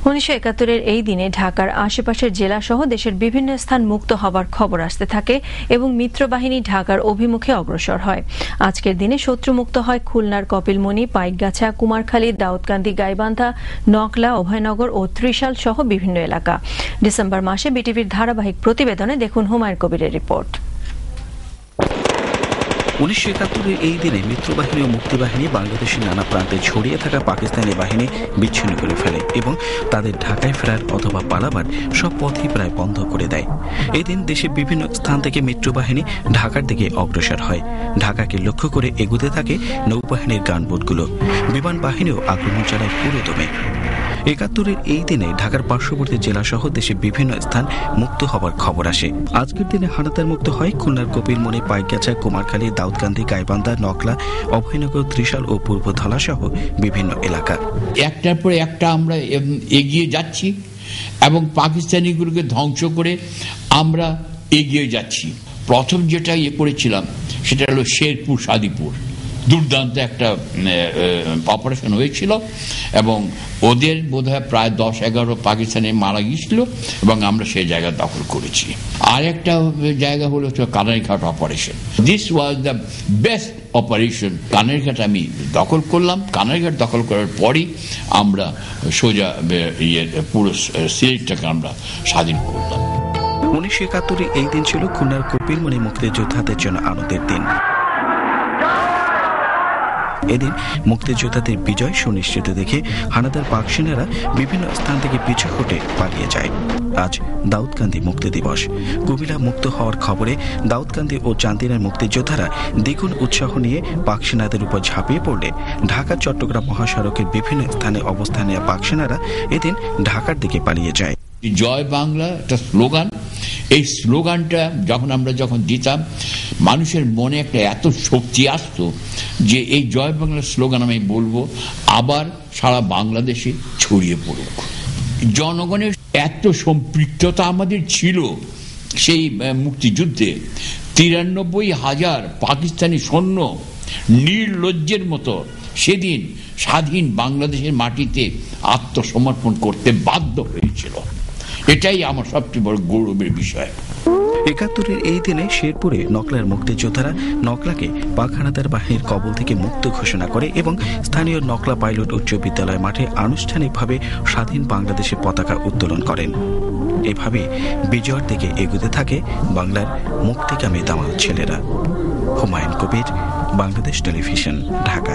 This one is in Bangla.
1971-এর এই দিনে ঢাকার আশেপাশের জেলা সহ দেশের বিভিন্ন স্থান মুক্ত হবার খবর আসতে থাকে এবং মিত্রবাহিনী ঢাকার অভিমুখে অগ্রসর হয়। আজকের দিনে শত্রুমুক্ত হয় খুলনার কপিলমুনি, পাইকগাছা, কুমারখালী, দাউদকান্দি, গাইবান্ধা, নকলা, অভয়নগর ও ত্রিশাল সহ বিভিন্ন এলাকা। ডিসেম্বর মাসে বিটিভির ধারাবাহিক প্রতিবেদনে দেখুন হুমায়ুন কবিরের রিপোর্ট। 1971-এর এই দিনে মিত্রবাহিনী ও মুক্তিবাহিনী বাংলাদেশের নানা প্রান্তে ছড়িয়ে থাকা পাকিস্তানি বাহিনী বিচ্ছিন্ন করে ফেলে এবং তাদের ঢাকায় ফেরার অথবা পালাবার সব পথই প্রায় বন্ধ করে দেয়। এই দিন দেশের বিভিন্ন স্থান থেকে মিত্রবাহিনী ঢাকার দিকে অগ্রসর হয়। ঢাকাকে লক্ষ্য করে এগুতে থাকে নৌবাহিনীর গানবোটগুলো। বিমান বাহিনীও আক্রমণ চালায় পুরোদমে। 71-এর এই দিনে ঢাকার পার্শ্ববর্তী জেলা সহ দেশের বিভিন্ন স্থান মুক্ত হবার খবর আসে। আজকের দিনে হানাদার মুক্ত হয় খুলনার কপিলমুনি, পাইকগাছা, কুমারখালী, দাউদকান্দি, গাইবান্ধা, নকলা, অভয়নগর, ত্রিশাল ও পূর্বধলা সহ বিভিন্ন এলাকা। একটার পর একটা আমরা এগিয়ে যাচ্ছি এবং পাকিস্তানিগুলোকে ধ্বংস করে আমরা এগিয়ে যাচ্ছি। প্রথম যেটা করেছিলাম সেটা হলো শেরপুর সাদিপুর। দুর্দান্ত একটা অপারেশন হয়েছিল এবং ওদের বোধহয় প্রায় 10-11 পাকিস্তানি মারা গিয়েছিল এবং আমরা সেই জায়গা দখল করেছি। আর একটা জায়গা হলো Kanaighat operation. This was the best operation. Kanaighat আমি দখল করলাম। কানাইঘাট দখল করার পরই আমরা সোজা পুরো সিলেটটাকে আমরা স্বাধীন করলাম। 1971-এর এই দিন ছিল খুলনার কপিলমুনি মুক্তিযোদ্ধাদের জন্য আনন্দের দিন। এদিন মুক্তিযোদ্ধাদের বিজয় সুনিশ্চিত দেখে হানাদার পাক সেনারা বিভিন্ন স্থান থেকে পিছু হটে পালিয়ে যায়। আজ দাউদকান্দি মুক্তি দিবস। কুমিল্লা মুক্ত হওয়ার খবরে দাউদকান্দি ও চান্দিনার মুক্তিযোদ্ধারা দ্বিগুণ উৎসাহ নিয়ে পাক সেনাদের উপর ঝাঁপিয়ে পড়লে ঢাকা চট্টগ্রাম মহাসড়কের বিভিন্ন স্থানে অবস্থান নেওয়া পাক সেনারা এদিন ঢাকার দিকে পালিয়ে যায়। জয় বাংলা একটা স্লোগান। এই স্লোগানটা যখন দিতাম মানুষের মনে একটা এত শক্তি আসতো যে এই জয় বাংলা স্লোগান আমি বলবো আবার সারা বাংলাদেশে ছড়িয়ে পড়ুক। জনগণের এত সম্পৃক্ততা আমাদের ছিল সেই মুক্তিযুদ্ধে। 93,000 পাকিস্তানি সৈন্য নির্লজ্জের মতো সেদিন স্বাধীন বাংলাদেশের মাটিতে আত্মসমর্পণ করতে বাধ্য হয়েছিল। এটাই আমার সবচেয়ে বড় গৌরবের বিষয়। 71-এর এই দিনে শেরপুরে নকলার মুক্তিযোদ্ধারা নকলাকে পাক হানাদার বাহিনীর কবল থেকে মুক্ত ঘোষণা করে এবং স্থানীয় নকলা পাইলট উচ্চ বিদ্যালয় মাঠে আনুষ্ঠানিকভাবে স্বাধীন বাংলাদেশের পতাকা উত্তোলন করেন। এভাবে বিজয়ের দিকে এগোতে থাকে বাংলার মুক্তিকামী দামাল ছেলেরা। হুমায়ুন কবির, বাংলাদেশ টেলিভিশন, ঢাকা।